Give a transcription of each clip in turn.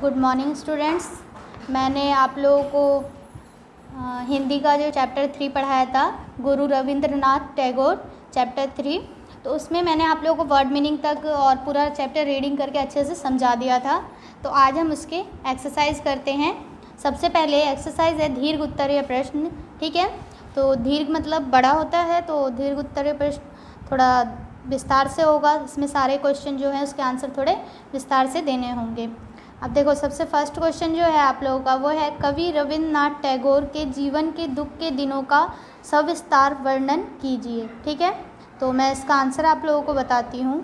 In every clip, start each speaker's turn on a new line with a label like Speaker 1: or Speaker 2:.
Speaker 1: Good morning students. मैंने आप लोगों को हिंदी का जो चैप्टर 3 पढ़ाया था, गुरु रविंद्रनाथ टैगोर चैप्टर 3, तो उसमें मैंने आप लोगों को वर्ड मीनिंग तक और पूरा चैप्टर रीडिंग करके अच्छे से समझा दिया था। तो आज हम उसके एक्सरसाइज करते हैं। सबसे पहले एक्सरसाइज है दीर्घ उत्तरीय प्रश्न। ठीक है, तो दीर्घ मतलब बड़ा होता है, तो दीर्घ उत्तरीय प्रश्न थोड़ा विस्तार से होगा। इसमें सारे क्वेश्चन जो हैं उसके आंसर थोड़े विस्तार से देने होंगे। अब देखो, सबसे फर्स्ट क्वेश्चन जो है आप लोगों का वो है, कवि रविंद्रनाथ टैगोर के जीवन के दुख के दिनों का सविस्तार वर्णन कीजिए। ठीक है, तो मैं इसका आंसर आप लोगों को बताती हूँ।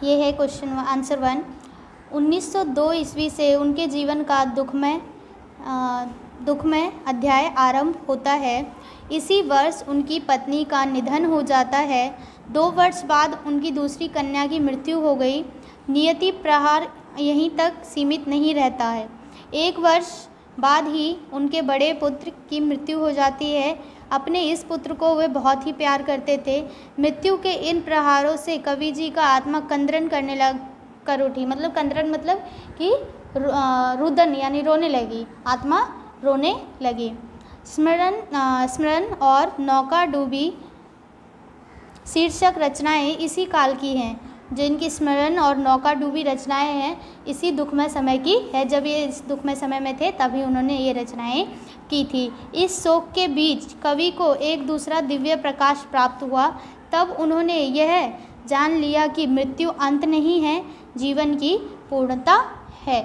Speaker 1: ये है क्वेश्चन आंसर 1। 1902 ईस्वी से उनके जीवन का दुखमय अध्याय आरंभ होता है। इसी वर्ष उनकी पत्नी का निधन हो जाता है। 2 वर्ष बाद उनकी दूसरी कन्या की मृत्यु हो गई। नियति प्रहार यहीं तक सीमित नहीं रहता है। 1 वर्ष बाद ही उनके बड़े पुत्र की मृत्यु हो जाती है। अपने इस पुत्र को वे बहुत ही प्यार करते थे। मृत्यु के इन प्रहारों से कवि जी का आत्मा कंदन कर उठी। मतलब कंदन मतलब कि रुदन यानी रोने लगी, आत्मा रोने लगी। स्मरण और नौका डूबी शीर्षक रचनाएं इसी काल की हैं। जिनकी स्मरण और नौका डूबी रचनाएं हैं इसी दुखमय समय की है। जब ये इस दुखमय समय में थे तभी उन्होंने ये रचनाएं की थी। इस शोक के बीच कवि को एक दूसरा दिव्य प्रकाश प्राप्त हुआ। तब उन्होंने यह जान लिया कि मृत्यु अंत नहीं है, जीवन की पूर्णता है।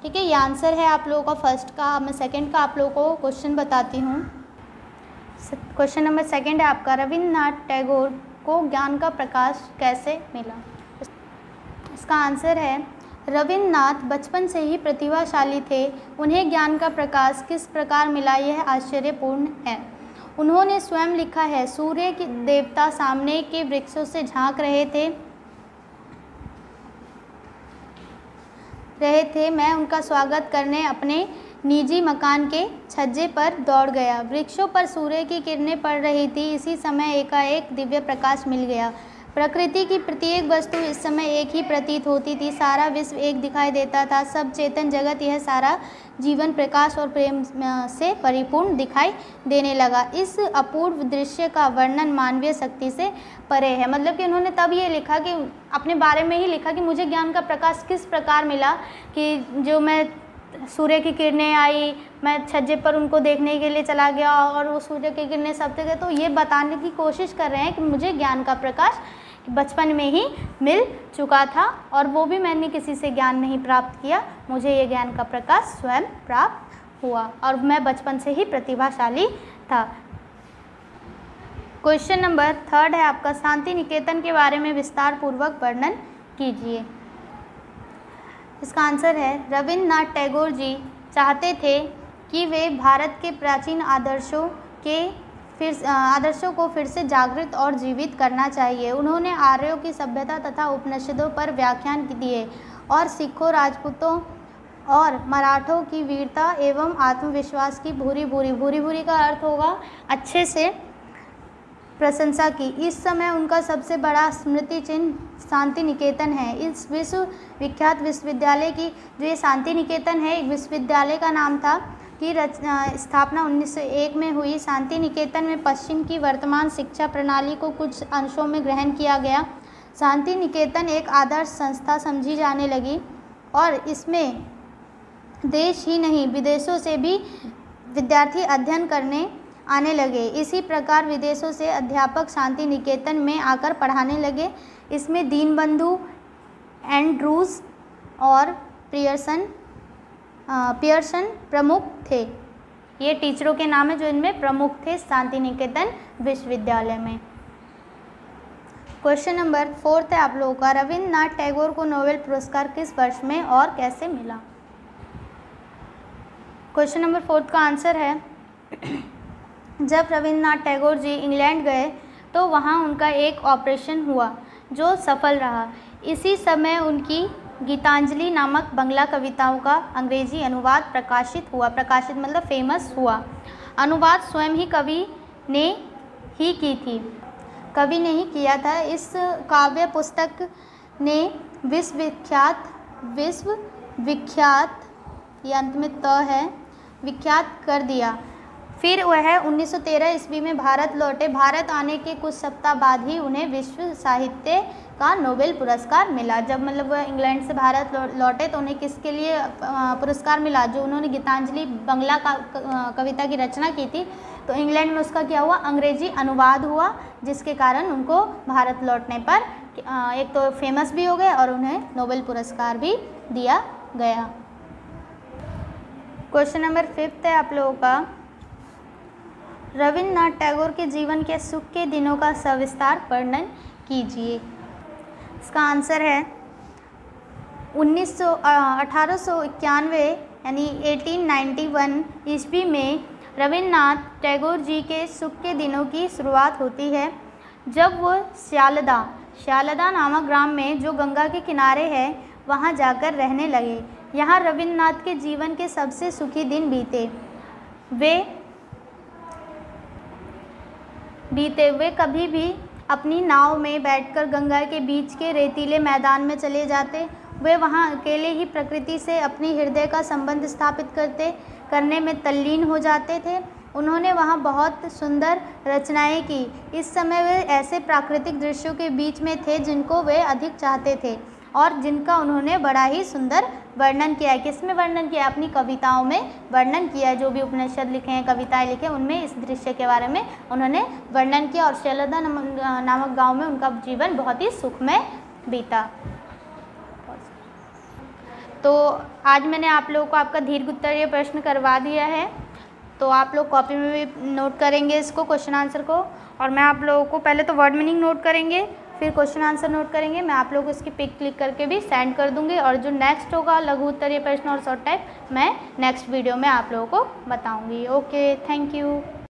Speaker 1: ठीक है, ये आंसर है आप लोगों का फर्स्ट का। मैं सेकंड का आप लोगों को क्वेश्चन बताती हूँ। क्वेश्चन नंबर 2 है आपका, रविंद्रनाथ टैगोर को ज्ञान का प्रकाश कैसे मिला। इसका आंसर है, रविंद्रनाथ बचपन से ही प्रतिभाशाली थे। उन्हें ज्ञान का प्रकाश किस प्रकार मिला, यह आश्चर्यपूर्ण है। उन्होंने स्वयं लिखा है, सूर्य के देवता सामने के वृक्षों से झांक रहे थे। मैं उनका स्वागत करने अपने निजी मकान के छज्जे पर दौड़ गया। वृक्षों पर सूर्य की किरणें पड़ रही थी। इसी समय एकाएक दिव्य प्रकाश मिल गया। प्रकृति की प्रत्येक वस्तु इस समय एक ही प्रतीत होती थी। सारा विश्व एक दिखाई देता था। सब चेतन जगत, यह सारा जीवन प्रकाश और प्रेम से परिपूर्ण दिखाई देने लगा। इस अपूर्व दृश्य का वर्णन मानवीय शक्ति से परे है। मतलब कि उन्होंने तब ये लिखा कि अपने बारे में ही लिखा कि मुझे ज्ञान का प्रकाश किस प्रकार मिला, कि जो मैं सूर्य की किरणें आई, मैं छज्जे पर उनको देखने के लिए चला गया और वो सूर्य की किरणें सब थे। तो ये बताने की कोशिश कर रहे हैं कि मुझे ज्ञान का प्रकाश बचपन में ही मिल चुका था और वो भी मैंने किसी से ज्ञान नहीं प्राप्त किया, मुझे ये ज्ञान का प्रकाश स्वयं प्राप्त हुआ और मैं बचपन से ही प्रतिभाशाली था। क्वेश्चन नंबर 3 है आपका, शांति निकेतन के बारे में विस्तार पूर्वक वर्णन कीजिए। इसका आंसर है, रविंद्रनाथ टैगोर जी चाहते थे कि वे भारत के प्राचीन आदर्शों को फिर से जागृत और जीवित करना चाहिए। उन्होंने आर्यों की सभ्यता तथा उपनिषदों पर व्याख्यान दिए और सिखों, राजपूतों और मराठों की वीरता एवं आत्मविश्वास की भूरी भूरी का अर्थ होगा अच्छे से प्रशंसा की। इस समय उनका सबसे बड़ा स्मृति चिन्ह शांति निकेतन है। इस विश्व विख्यात विश्वविद्यालय की जो ये शांति निकेतन है, एक विश्वविद्यालय का नाम था, की स्थापना 1901 में हुई। शांति निकेतन में पश्चिम की वर्तमान शिक्षा प्रणाली को कुछ अंशों में ग्रहण किया गया। शांति निकेतन एक आदर्श संस्था समझी जाने लगी और इसमें देश ही नहीं विदेशों से भी विद्यार्थी अध्ययन करने आने लगे। इसी प्रकार विदेशों से अध्यापक शांति निकेतन में आकर पढ़ाने लगे। इसमें दीनबंधु, एंड्रूज और पियर्सन प्रमुख थे। ये टीचरों के नाम है जो इनमें प्रमुख थे शांति निकेतन विश्वविद्यालय में। क्वेश्चन नंबर 4 है आप लोगों का, रविंद्रनाथ टैगोर को नोबेल पुरस्कार किस वर्ष में और कैसे मिला। क्वेश्चन नंबर 4 का आंसर है, जब रविंद्रनाथ टैगोर जी इंग्लैंड गए तो वहाँ उनका एक ऑपरेशन हुआ जो सफल रहा। इसी समय उनकी गीतांजलि नामक बंगला कविताओं का अंग्रेजी अनुवाद प्रकाशित मतलब फेमस हुआ। अनुवाद स्वयं ही कवि ने ही की थी। कवि ने ही किया था। इस काव्य पुस्तक ने विश्वविख्यात ये अंत में त है, विख्यात कर दिया। फिर वह 1913 ईस्वी में भारत लौटे। भारत आने के कुछ सप्ताह बाद ही उन्हें विश्व साहित्य का नोबेल पुरस्कार मिला। जब मतलब वह इंग्लैंड से भारत लौटे तो उन्हें किसके लिए पुरस्कार मिला? जो उन्होंने गीतांजलि बंगला कविता की रचना की थी, तो इंग्लैंड में उसका क्या हुआ? अंग्रेजी अनुवाद हुआ, जिसके कारण उनको भारत लौटने पर एक तो फेमस भी हो गए और उन्हें नोबेल पुरस्कार भी दिया गया। क्वेश्चन नंबर 5 है आप लोगों का, रविन्द्रनाथ टैगोर के जीवन के सुख के दिनों का सविस्तार वर्णन कीजिए। इसका आंसर है 1891 यानी 1891 ईस्वी में रविन्द्रनाथ टैगोर जी के सुख के दिनों की शुरुआत होती है, जब वो श्यालदा नामक ग्राम में जो गंगा के किनारे है वहाँ जाकर रहने लगे। यहाँ रविन्द्रनाथ के जीवन के सबसे सुखी दिन वे कभी भी अपनी नाव में बैठकर गंगा के बीच के रेतीले मैदान में चले जाते। वे वहाँ अकेले ही प्रकृति से अपनी हृदय का संबंध स्थापित करने में तल्लीन हो जाते थे। उन्होंने वहाँ बहुत सुंदर रचनाएं की। इस समय वे ऐसे प्राकृतिक दृश्यों के बीच में थे जिनको वे अधिक चाहते थे और जिनका उन्होंने बड़ा ही सुंदर वर्णन किया है। किसमें वर्णन किया? अपनी कविताओं में वर्णन किया है। जो भी उपनिषद लिखे हैं, कविताएं लिखे, उनमें इस दृश्य के बारे में उन्होंने वर्णन किया और श्यालदा नामक गांव में उनका जीवन बहुत ही सुखमय बीता। तो आज मैंने आप लोगों को आपका दीर्घ उत्तरीय प्रश्न करवा दिया है, तो आप लोग कॉपी में भी नोट करेंगे इसको, क्वेश्चन आंसर को, और मैं आप लोगों को पहले तो वर्ड मीनिंग नोट करेंगे, फिर क्वेश्चन आंसर नोट करेंगे। मैं आप लोगों को इसकी पिक क्लिक करके भी सेंड कर दूंगी, और जो नेक्स्ट होगा लघु उत्तरीय प्रश्न और शॉर्ट टाइप, मैं नेक्स्ट वीडियो में आप लोगों को बताऊंगी। Okay, thank you.